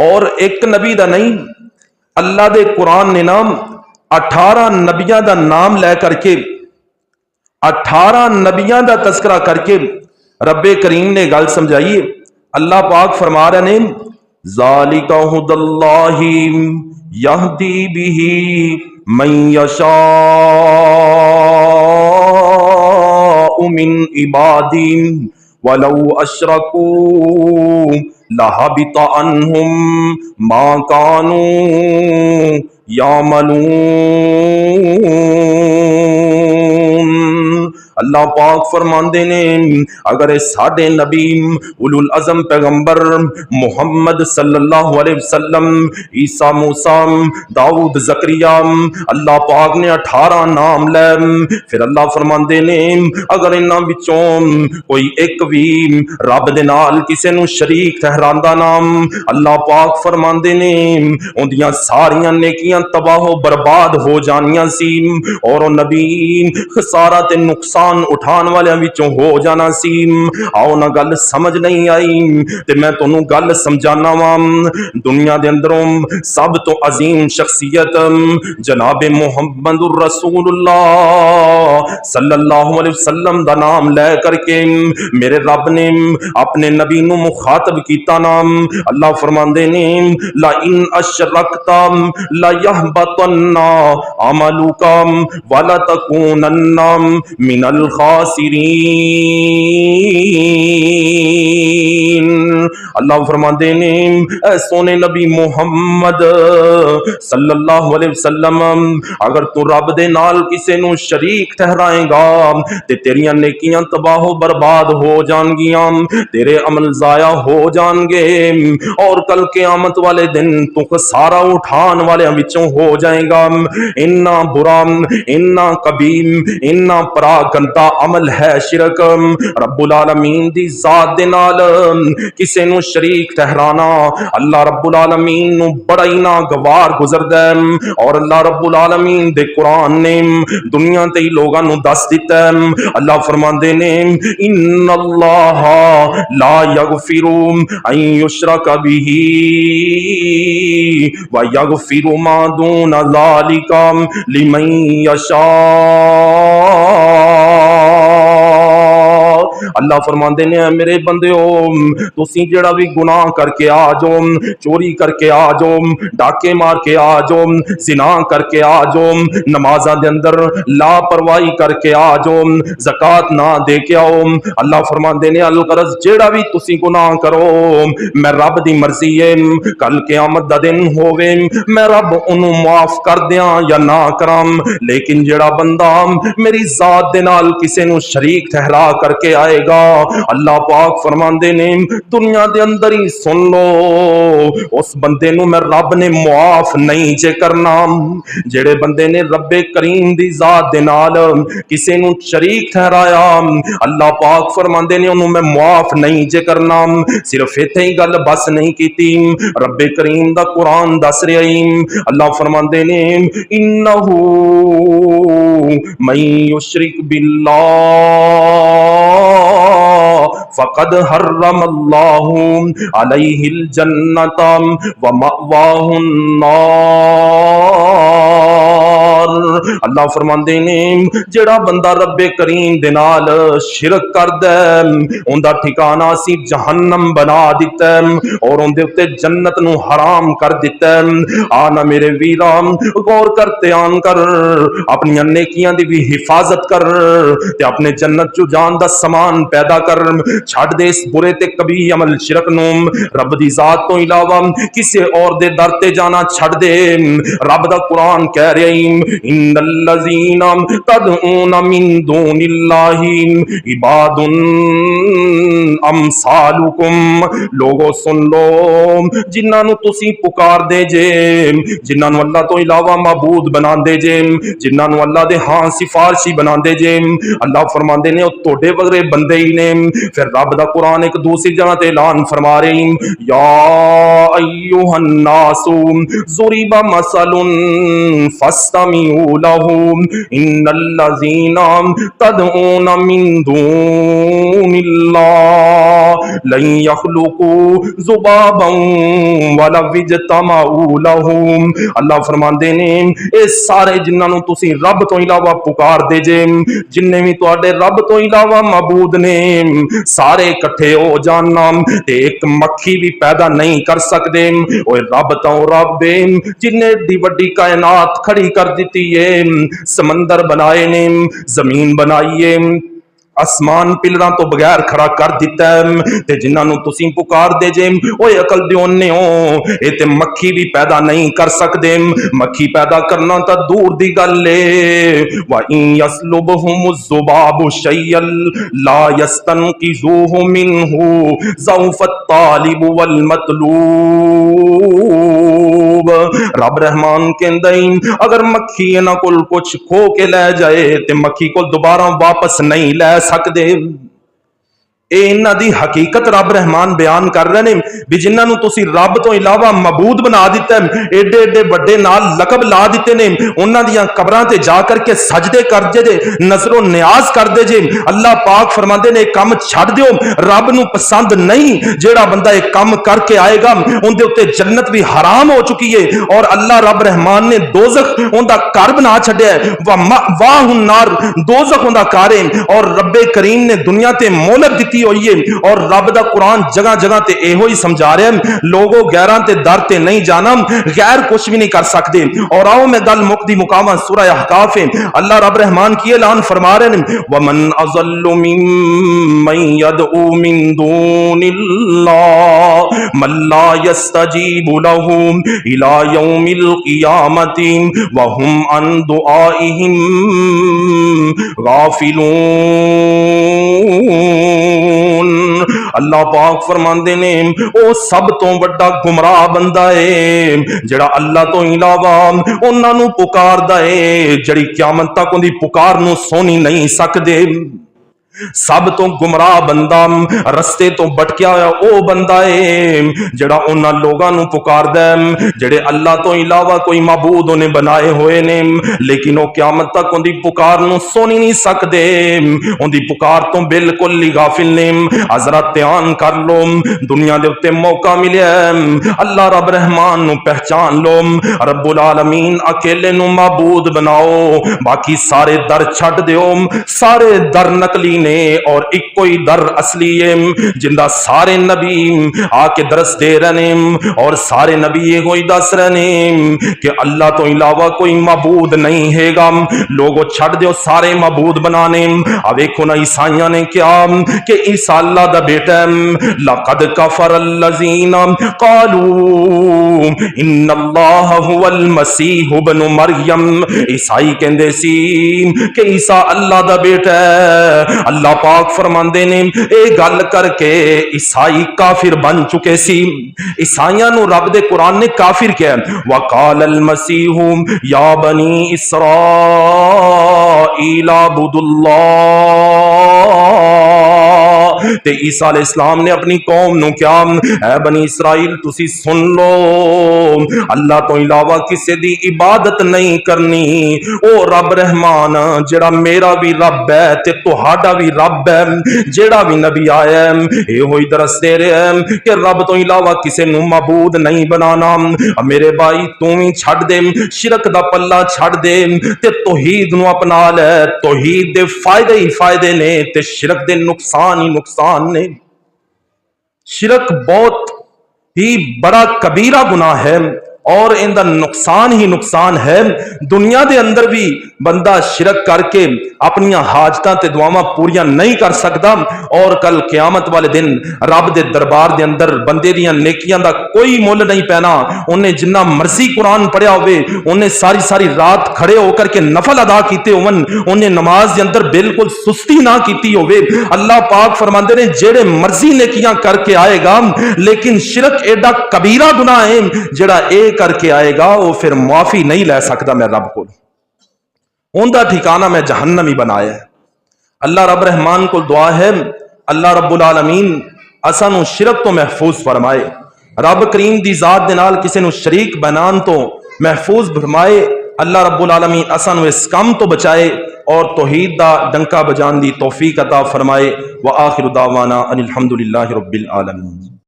اور ایک نبی دا نہیں، اللہ دے قرآن نے نام 18 نبیاں دا نام لے کر کے 18 نبیاں دا تذکرہ کر کے رب کریم نے گل سمجھائیے۔ اللہ پاک فرما رہے ہیں ذالک ھدی اللہ یہدی بہ من یشاء من عبادہ ولو اشرکوا لحبط عنہم ما کانوا یعملون۔ اللہ پاک فرماندے نے اگر ساڈے نبی اولو العزم پیغمبر محمد صلی اللہ علیہ وسلم عیسیٰ موسیٰ داؤد زکریا اللہ پاک نے 18 نام لے، پھر اللہ فرماندے نے اگر انہاں وچوں کوئی ایک بھی رب دے نال کسے نو شریک ٹھہراندا نام، اللہ پاک فرماندے نے اندیاں ساریاں نیکیاں تباہ و برباد ہو جانیاں سی، اور او نبی خسارہ تے نقصان اٹھان والے وچوں ہو جانا سی۔ آؤ نہ گل سمجھ نہیں آئی تے میں تانوں گل سمجھانا وا۔ دنیا دے اندروں سب تو عظیم شخصیت جناب محمد الرسول اللہ صلی اللہ علیہ وسلم دا نام لے کر کے میرے رب نے اپنے نبی نو مخاطب کیتا نام۔ اللہ فرماندے نے لئن اشرکت لیحبطن عملک ولتکونن من الخاسرین۔ اللہ فرماندے نے اے سونے نبی محمد صلی اللہ علیہ وسلم اگر تو رب دے نال کسے نو شریک ٹھہرائیں گا تے تیریاں نیکیاں تباہ و برباد ہو جان گیاں، تیرے عمل ضائع ہو جان گے، اور کل قیامت والے دن تو خسارہ اٹھان والے وچوں ہو جائے گا۔ اتنا برا، اتنا کبیر، اتنا پرا گندا عمل ہے شرک، رب العالمین دی ذات دے نال کسے نو شریک ٹھہرانا اللہ رب العالمین نو بڑا ہی ناگوار گزردا ہے، اور اللہ رب العالمین دے قرآن نے دنیا تے ہی لوگاں نو دس دتا ہے۔ اللہ فرماندے نے ان اللہ لا یغفر ان یشرک بہ ویغفر ما دون ذلک لمن یشاء۔ اللہ فرماندے نے میرے بندیو تسی جڑا بھی گناہ کر کے آ جاؤ، چوری کر کے آ جاؤ، ڈاکے مار کے آ جاؤ، زنا کر کے آ جاؤ، نمازاں دے اندر لاپرواہی کر کے آ جاؤ، زکوٰۃ نہ دے کے آؤ، اللہ فرماندے نے الغرض جڑا بھی تسی گناہ کرو میں رب دی مرضی ہے کل قیامت دا دن ہووے میں رب انہوں معاف کر دیاں یا نہ کراں، لیکن جڑا بندہ میری ذات دے نال کسے نو شریک ٹھہرا کر کے آئے گا اللہ پاک فرماندے نے دنیا دے اندر ہی سن لو اس بندے نو میں رب نے معاف نہیں جے کرنا۔ جڑے بندے نے رب کریم دی ذات دے نال کسے نو شریک ٹھہرایا اللہ پاک فرماندے نے انہوں میں معاف نہیں جے کرنا۔ صرف ایتھے ہی گل بس نہیں کیتی، رب کریم دا قرآن دس رہا ہے اللہ فرماندے نے انہو من یشرک باللہ فقد حرم اللہ علیہ الجنۃ ومأواہ النار۔ اللہ فرماندے نے جڑا بندہ رب کریم دے نال شرک کردا ہے اوندا ٹھکانہ اسی جہنم بنا دتا ہے اور اون دے اوتے جنت نو حرام کر دتا ہے۔ آنا میرے ویراں غور کر دھیان کر، اپنی نیکیاں دی بھی حفاظت کر تے اپنے جنت چو جان دا سامان پیدا کر، چھڑ دے اس برے تے کبھی عمل شرک نو، رب دی ذات تو علاوہ کسے اور دے در تے جانا چھڑ دے۔ رب دا قرآن کہہ رہے ہیں ان الذین تدعون من دون اللہ عباد امثالکم، لوگو سن لو جنہاں نو تسی پکار دے جے، جنہاں نو اللہ تو علاوہ معبود بنا دے جے، جنہاں نو اللہ دے ہاں سفارشی بنا دے جے، اللہ فرماندے نے او توڑے وغیرہ بندے ہی نے۔ پھر رب دا قرآن ایک دوسری جگہ تے اعلان فرما رہے ہیں یا ايها الناس ضرب مثل فاستمعوا له ان الذين تدعون من دون الله لن يخلقوا ذبابا ولو اجتمعوا له. اللہ فرماندے نے اے سارے جنہاں نو تسی رب تو علاوہ پکار دے جے، جننے بھی تواڈے رب تو علاوہ معبود نے، سارے اکٹھے ہو جانا تے ایک مکھی بھی پیدا نہیں کر سکدے. اوے رب تو رب جن نے ایڈی وڈی کائنات کھڑی کر دیتی ہے، سمندر بنائے نے، زمین بنائی ہے، آسمان پلراں تو بغیر کھڑا کر دیتا ہے، تے جنہاں نو تسی پکار دے جے اوے عقل دے اونے ہو اے تے مکھی بھی پیدا نہیں کر سکدے. مکھی پیدا کرنا تا دور دی گل اے. وَإِن يَسْلُبْهُمُ الذُّبَابُ شَيْئًا لَا يَسْتَنقِذُوهُ مِنْهُ ضَعْفَ الطَّالِبُ وَالْمَطْلُوبُ. رب رحمان کہندا اگر مکھی انہاں کول کچھ کھو کے لے جائے تے مکھی کول دوبارہ واپس نہیں لے سکدے. اے انہاں دی حقیقت رب رحمان بیان کر رہے ہیں بھی جنہاں نو تسی رب تو علاوہ معبود بنا دیتا ہے، ایڈے ایڈے بڑے نال لقب لا دیتے نے، انہاں دیاں قبراں تے جا کر کے سجدے کر دے جے، نظر و نیاز کر دے جے. اللہ پاک فرماندے نے کام چھڑ دیو، رب نو پسند نہیں جیڑا بندہ ایک کام کر کے آئے گا ان دے اوتے جنت بھی حرام ہو چکی ہے اور اللہ رب رحمان نے دوزخ اوندا گھر بنا چھڈیا ہے. واہ النار، دوزخ اوندا گھر ہے اور رب کریم نے دنیا تے مہلت دتی ہوئی ہے. اور رب دا قرآن جگہ جگہ تے ایہو ہی سمجھا رہے ہیں لوگوں غیراں تے در تے نہیں جانا، غیر کچھ بھی نہیں کر سکتے. اور آؤ میں گل مقدی مقامہ سورہ احقاف ہے، اللہ رب رحمان کی اعلان فرما رہے ہیں وَمَنْ أَضَلُّ مِمَّنْ يَدْعُو مِن دُونِ اللَّهِ مَن لَّا يَسْتَجِيبُ لَهُ إِلَى يَوْمِ الْقِيَامَةِ وَهُمْ عَن دُعَائِهِمْ غَافِلُونَ. اللہ پاک فرماندے نے او سب تو بڑا گمراہ بندہ ہے جڑا اللہ تو علاوہ انہاں نو پکاردا ہے جڑی قیامت تک اون دی پکار نو سونی نہیں سکدے. سب تو گمراہ بندہ رستے تو بٹکیا ہوا او بندہ ہے جڑا انہاں لوگاں نو پکاردا ہے جڑے اللہ تو علاوہ کوئی معبود انہیں بنائے ہوئے نے لیکن وہ قیامت تک ان دی پکار نو سونی نہیں سکدے، ان دی پکار تو بالکل ہی غافل نے. حضرت دھیان کر لو، دنیا دے اوتے موقع ملیا ہے اللہ رب رحمان نو پہچان لو، رب العالمین اکیلے نو معبود بناؤ، باقی سارے در چھڈ دیو. سارے در نقلی نے اور ایک کوئی در اصلی ہے جندہ سارے نبی آ کے درس دے رہے اور سارے نبی یہ کوئی دس رہے کہ اللہ تو علاوہ کوئی معبود نہیں ہے گا. لوگوں چھڑ دیو سارے معبود بنانے. اب ایک نا عیسائیاں نے کیا کہ عیسیٰ اللہ دا بیٹا ہے. لقد کفر الذین قالوا ان اللہ هو المسیح ابن مریم. عیسائی کہندے سی کہ عیسیٰ اللہ دا بیٹا ہے. اللہ پاک فرماندے نے اے گل کر کے عیسائی کافر بن چکے سی. عیسائیاں نو رب دے قرآن نے کافر کیا ہے. وقال المسیح یا بنی اسرائیل اعبدوا اللہ. تے عیسیٰ علیہ السلام نے اپنی قوم نو کیا اے بنی اسرائیل تسی سن لو اللہ تو علاوہ کسی دی عبادت نہیں کرنی. او رب رحمان جڑا میرا بھی رب ہے تے تہاڈا بھی رب ہے. جیڑا بھی نبی آیا ہے اے ہوئی درس دے رہے ہیں کہ رب تو علاوہ کسی نو معبود نہیں بنانا. میرے بھائی تو ہی چھڑ دے شرک دا پلہ چھڑ دے تے توحید نو اپنا لے. توحید دے فائدے ہی فائدے نے تے شرک دے نقصان ہی نقصان نے. شرک بہت ہی بڑا کبیرہ گناہ ہے اور ان دا نقصان ہی نقصان ہے. دنیا دے اندر بھی بندہ شرک کر کے اپنی حاجتاں تے دعاواں پوریاں نہیں کر سکتا اور کل قیامت والے دن رب دے دربار دے اندر بندے دیاں نیکیاں دا کوئی مول نہیں پینا. انہیں جنہ مرضی قرآن پڑھیا ہوئے، انہیں ساری ساری رات کھڑے ہو کر کے نفل ادا کیتے ہون، انہیں نماز دے اندر بالکل سستی نہ کیتی ہوئے، اللہ پاک فرماندے نے جیڑے مرضی نیکیاں کر کے آئے گا لیکن شرک ایڈا کبیرہ گناہ ہے جڑا ایک کر کے آئے گا وہ پھر معافی نہیں لے سکتا میں رب کو. ان دا ٹھکانہ میں جہنم ہی بنایا ہے. اللہ رب رحمان کو دعا ہے اللہ رب العالمین اسانو شرک تو محفوظ فرمائے، رب کریم دی ذات دے نال کسے نو شریک بنان تو محفوظ فرمائے۔ اللہ رب العالمین اساں نو اس کام تو بچائے اور توحید دا ڈنکا بجان دی توفیق عطا فرمائے۔ وآخر دعوانا ان الحمدللہ رب العالمین۔